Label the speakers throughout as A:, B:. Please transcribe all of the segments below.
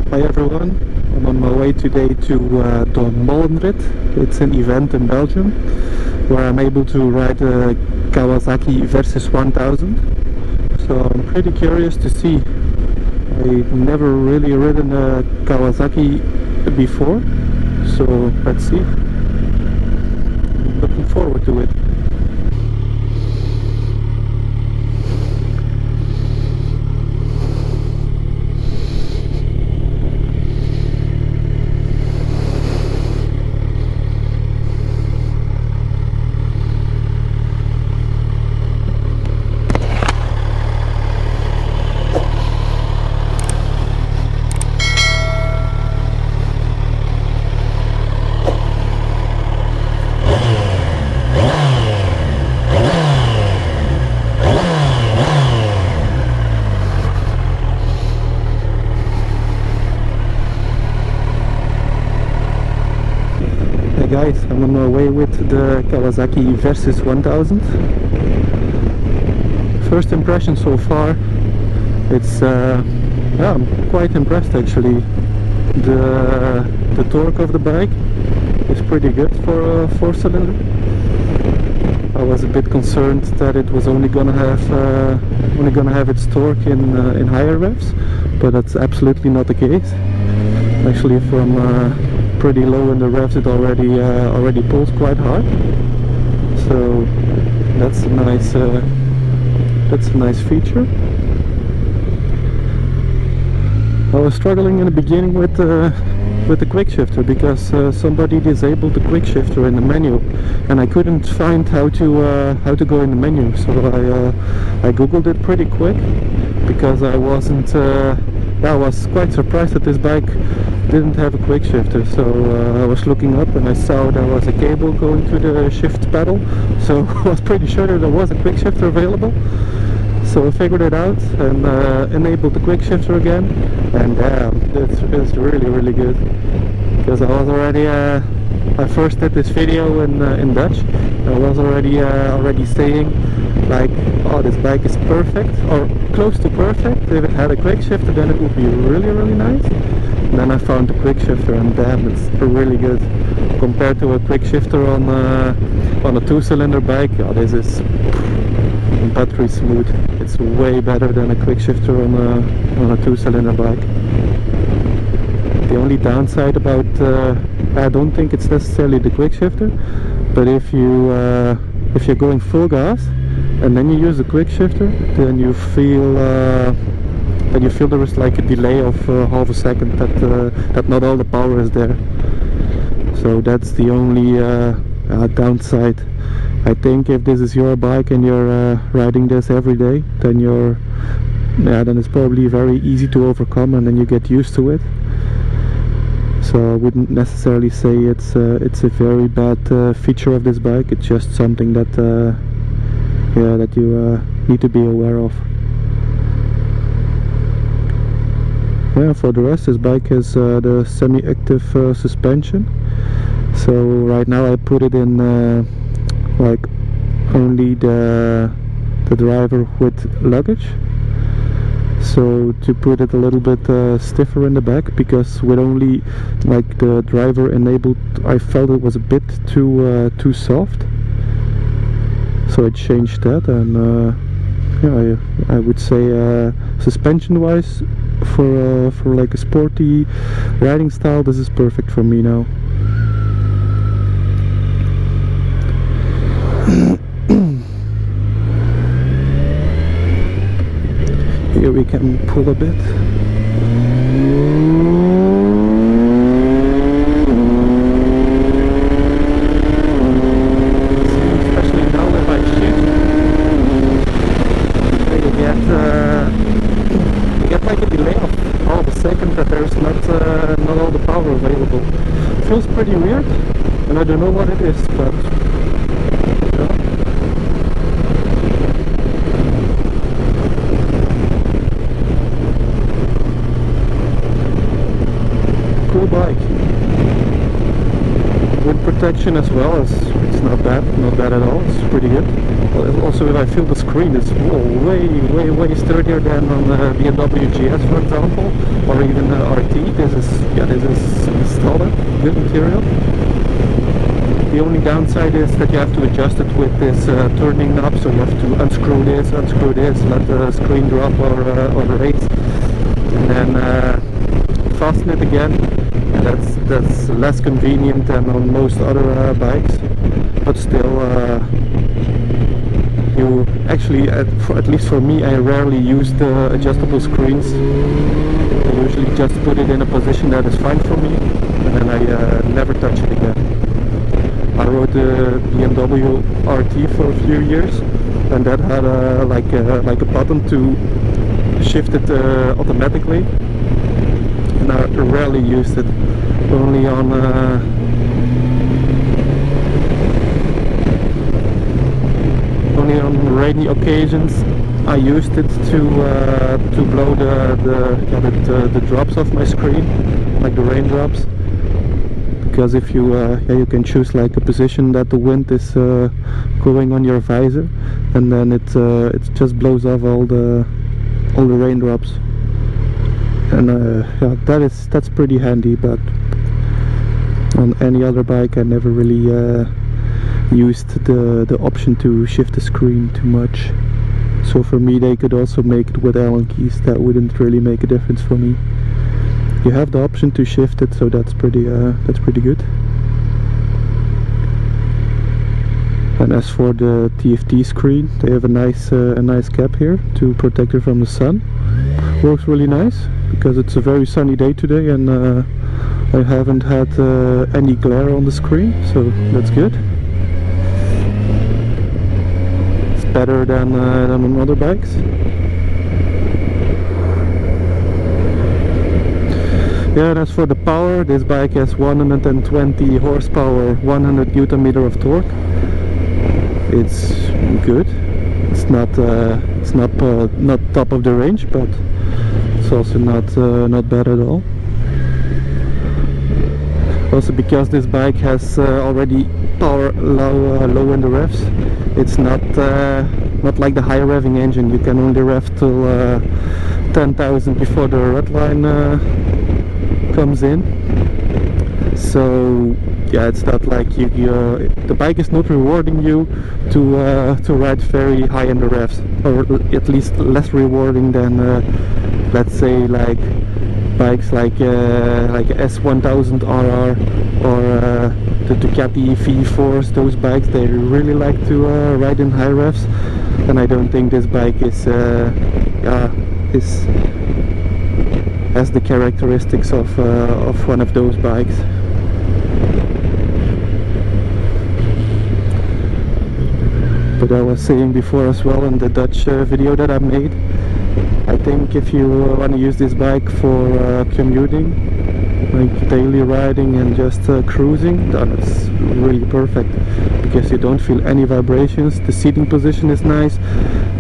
A: Hi everyone, I'm on my way today to Molenrit. It's an event in Belgium where I'm able to ride a Kawasaki Versys 1000. So I'm pretty curious to see. I've never really ridden a Kawasaki before, so let's see. Looking forward to it. Hey guys, I'm on my way with the Kawasaki Versys 1000. First impression so far, it's yeah, I'm quite impressed actually. The torque of the bike is pretty good for a 4-cylinder. I was a bit concerned that it was only gonna have its torque in higher revs, but that's absolutely not the case. Actually, from pretty low in the revs, it already pulls quite hard. So that's a nice feature. I was struggling in the beginning with the quick shifter because somebody disabled the quick shifter in the menu, and I couldn't find how to go in the menu. So I googled it pretty quick because I wasn't. I was quite surprised that this bike didn't have a quick shifter. So I was looking up and I saw there was a cable going to the shift pedal. So I was pretty sure that there was a quick shifter available. So I figured it out and enabled the quick shifter again, and it's really good. Because I was already I first did this video in Dutch. I was already saying like, oh, this bike is perfect or close to perfect. If it had a quick shifter, then it would be really nice. And then I found the quick shifter, and damn, it's really good compared to a quick shifter on a 2-cylinder bike. Oh, this is battery smooth. It's way better than a quick shifter on a 2-cylinder bike. The only downside about I don't think it's necessarily the quick shifter, but if you're going full gas and then you use the quick shifter, then you feel there is like a delay of half a second that not all the power is there. So that's the only downside. I think if this is your bike and you're riding this every day, then then it's probably very easy to overcome, and then you get used to it. So I wouldn't necessarily say it's a very bad feature of this bike. It's just something that that you need to be aware of. Yeah, for the rest, this bike has the semi-active suspension. So right now I put it in like only the driver with luggage, so to put it a little bit stiffer in the back, because with only like the driver enabled, I felt it was a bit too soft. So I changed that, and yeah, I would say suspension wise, for like a sporty riding style, this is perfect for me now. Here we can pull a bit. Especially now if I shift, you get like a delay of half a second that there's not all the power available. It feels pretty weird, and I don't know what it is, but yeah. Cool bike. wind protection as well. It's not bad at all. It's pretty good. Also, I feel the screen is way sturdier than on the BMW GS, for example, or even RT. This is solid, good material. The only downside is that you have to adjust it with this turning knob, so you have to unscrew this, let the screen drop or raise, and then fasten it again. And that's less convenient than on most other bikes, but still you actually, at least for me, I rarely use the adjustable screens. I usually just put it in a position that is fine for me, and then I never touch it again. I rode the BMW RT for a few years, and that had like a button to shift it automatically, and I rarely used it. Only on rainy occasions I used it to blow the drops off my screen, like the raindrops. Because if you you can choose like a position that the wind is going on your visor, and then it just blows off all the raindrops, and yeah, that's pretty handy. But on any other bike I never really used the option to shift the screen too much. So for me, they could also make it with Allen keys. That wouldn't really make a difference for me. You have the option to shift it, so that's pretty good. And as for the TFT screen, they have a nice cap here to protect it from the sun. Works really nice because it's a very sunny day today, and I haven't had any glare on the screen, so that's good. It's better than on other bikes. Yeah, and as for the power, this bike has 120 horsepower, 100 Newton meter of torque. It's good. It's not top of the range, but it's also not bad at all. Also, because this bike has already power low in the revs, it's not like the high revving engine. You can only rev till 10,000 before the red line comes in. So yeah, it's not like the bike is not rewarding you to ride very high in the revs, or at least less rewarding than let's say like bikes like S1000 RR or the Ducati V4s. Those bikes, they really like to ride in high revs, and I don't think this bike has the characteristics of one of those bikes. But I was saying before as well in the Dutch video that I made, I think if you want to use this bike for commuting, like daily riding and just cruising, then it's really perfect, because you don't feel any vibrations. The seating position is nice.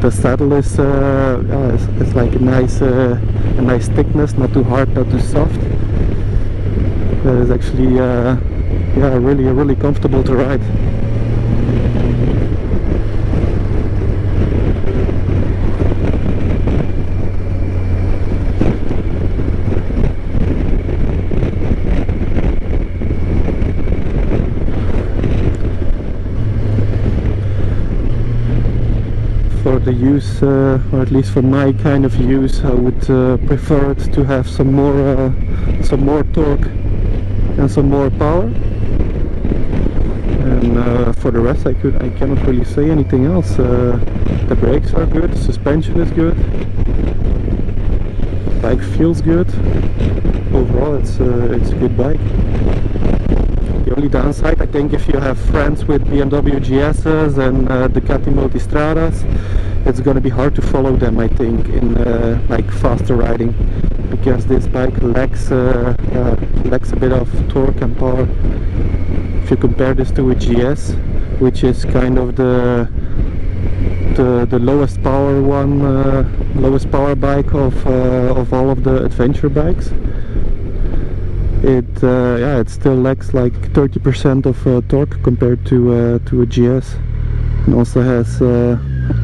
A: The saddle is it's like a nice thickness, not too hard, not too soft. It's actually yeah, really comfortable to ride. For the use, or at least for my kind of use, I would prefer it to have some more torque and some more power. And for the rest, I cannot really say anything else. The brakes are good, the suspension is good, the bike feels good. Overall, it's a good bike. The only downside, I think, if you have friends with BMW GS's and Ducati Multistradas, it's going to be hard to follow them, I think, in like faster riding, because this bike lacks a bit of torque and power. If you compare this to a GS, which is kind of the lowest power lowest power bike of all of the adventure bikes. it still lacks like 30% of torque compared to a GS, and also has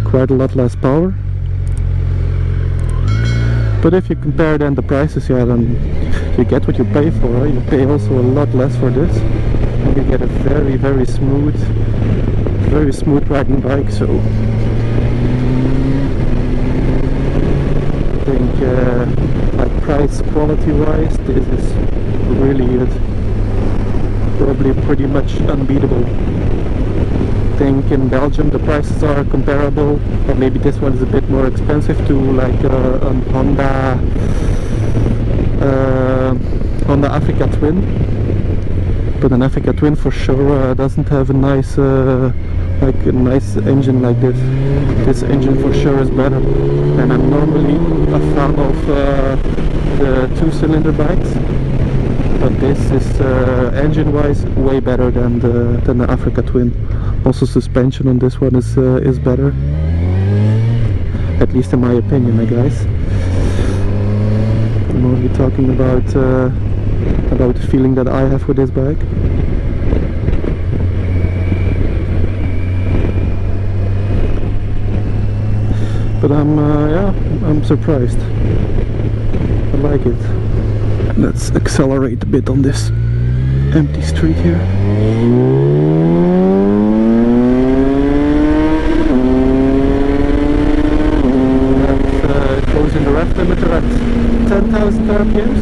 A: quite a lot less power. But if you compare then the prices, yeah, then you get what you pay for, right? You pay also a lot less for this, and you get a very smooth riding bike. So I think like price quality wise, this is really it. Probably pretty much unbeatable. I think in Belgium the prices are comparable, or maybe this one is a bit more expensive, to like a Honda Africa Twin. But an Africa Twin for sure doesn't have a nice engine like this. This engine for sure is better, and I'm normally a fan of the 2-cylinder bikes, but this is engine wise way better than the Africa Twin. Also suspension on this one is better, at least in my opinion, guys. I'm only talking about the feeling that I have with this bike. But I'm surprised. I like it. Let's accelerate a bit on this empty street here. It goes in the rev limiter at 10,000 RPMs.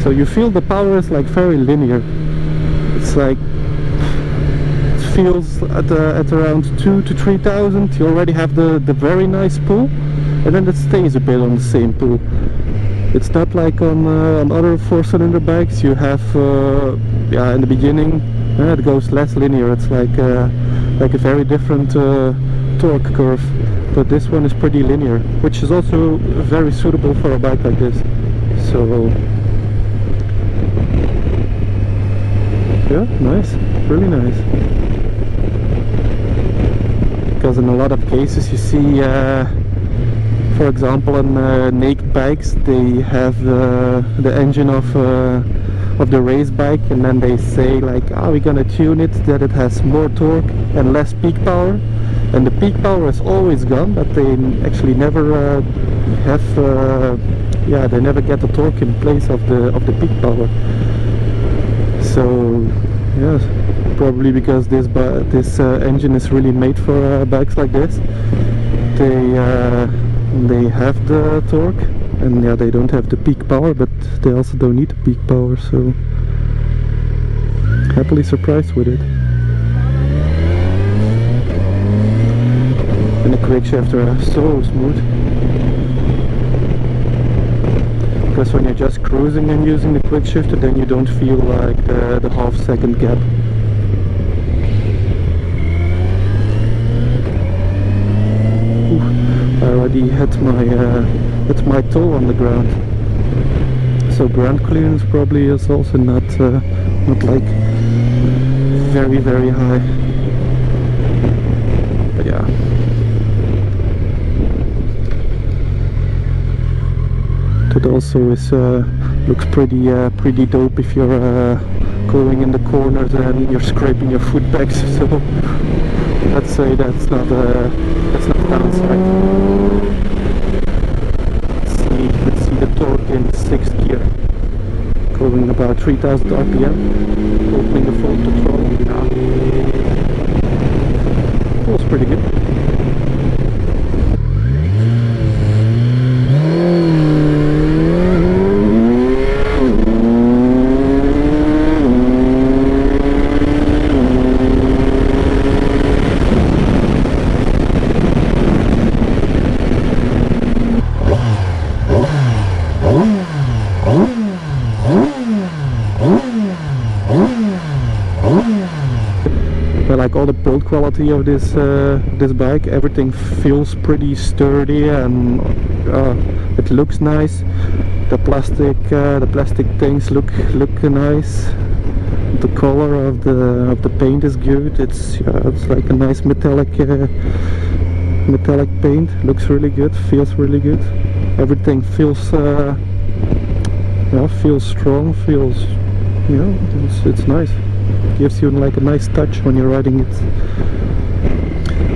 A: So you feel the power is like very linear. It's like, it feels at around 2,000 to 3,000 you already have the very nice pull, and then it stays a bit on the same pull. It's not like on other 4-cylinder bikes. You have in the beginning it goes less linear. It's like a very different torque curve, but this one is pretty linear, which is also very suitable for a bike like this. So yeah, nice, really nice. Because in a lot of cases you see, for example, on naked bikes, they have the engine of the race bike, and then they say like, we're gonna tune it that it has more torque and less peak power, and the peak power is always gone, but they actually never they never get the torque in place of the peak power. So yes, probably because this engine is really made for bikes like this. They have the torque, and yeah, they don't have the peak power, but they also don't need the peak power. So happily surprised with it. And the quick shifter are so smooth. Because when you're just cruising and using the quick shifter, then you don't feel like the half-second gap. I already hit my toe on the ground. So ground clearance probably is also not like very high. But yeah. That also is looks pretty dope if you're going in the corners and you're scraping your foot back. So let's say that's not downside. Let's see the torque in 6th gear, going about 3,000 RPM, opening the full throttle. Yeah. Feels pretty good. I like all the build quality of this this bike. Everything feels pretty sturdy, and it looks nice. The plastic things look nice. The color of the paint is good. It's like a nice metallic metallic paint, looks really good, feels really good. Everything feels feels strong, feels, you know, it's nice. Gives you like a nice touch when you're riding it.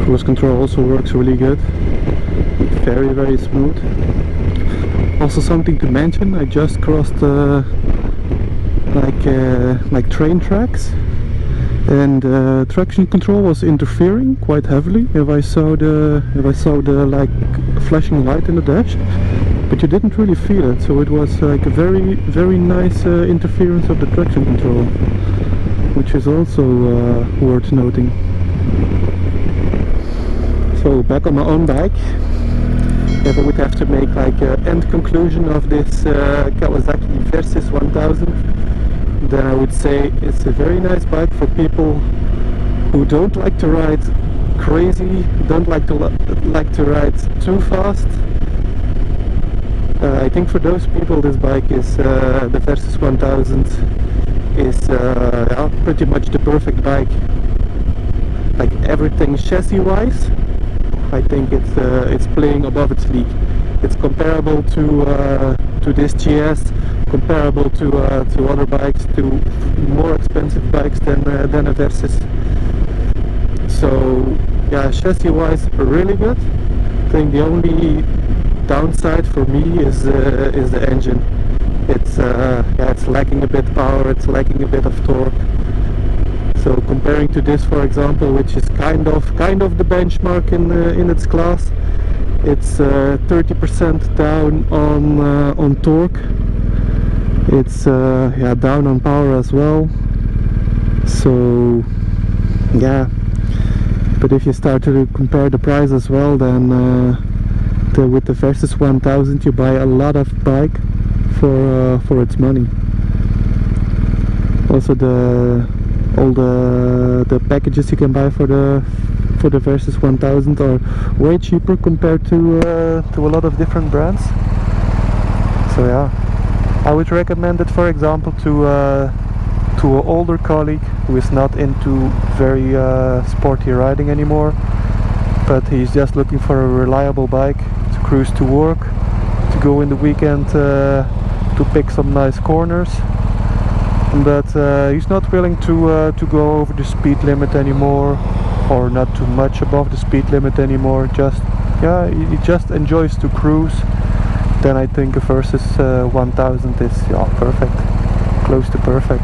A: Cruise control also works really good, very smooth. Also something to mention, I just crossed like train tracks, and traction control was interfering quite heavily if I saw the like flashing light in the dash, but you didn't really feel it, so it was like a very nice interference of the traction control, which is also worth noting. So back on my own bike, if I would have to make like an end conclusion of this Kawasaki Versys 1000, then I would say it's a very nice bike for people who don't like to ride crazy, don't like to ride too fast. I think for those people this bike is the Versys 1000 is pretty much the perfect bike. Like everything chassis wise, I think it's playing above its league. It's comparable to this GS, comparable to other bikes, to more expensive bikes than a Versys. So yeah, chassis wise really good. I think the only downside for me is the engine. It's it's lacking a bit power, it's lacking a bit of torque. So comparing to this, for example, which is kind of the benchmark in its class, it's 30% down on torque. It's down on power as well. So yeah, but if you start to compare the price as well, then with the Versys 1000 you buy a lot of bike for its money. Also all the packages you can buy for the Versys 1000 are way cheaper compared to a lot of different brands. So yeah, I would recommend it, for example, to an older colleague who is not into very sporty riding anymore, but he's just looking for a reliable bike to cruise to work, to go in the weekend to pick some nice corners. But he's not willing to go over the speed limit anymore, or not too much above the speed limit anymore. He just enjoys to cruise. Then I think a Versys 1000 is perfect, close to perfect.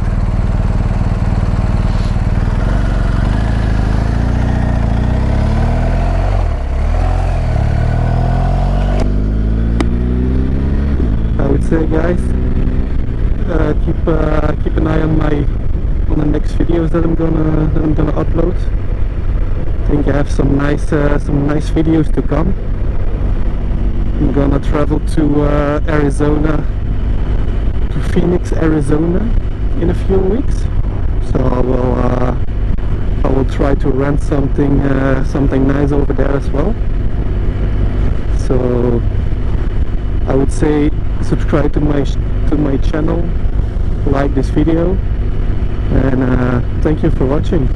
A: I would say, guys, keep an eye on the next videos that I'm gonna upload. I think I have some nice videos to come. I'm gonna travel to Arizona, to Phoenix, Arizona, in a few weeks. So I will try to rent something nice over there as well. So I would say subscribe to my channel, like this video, and thank you for watching.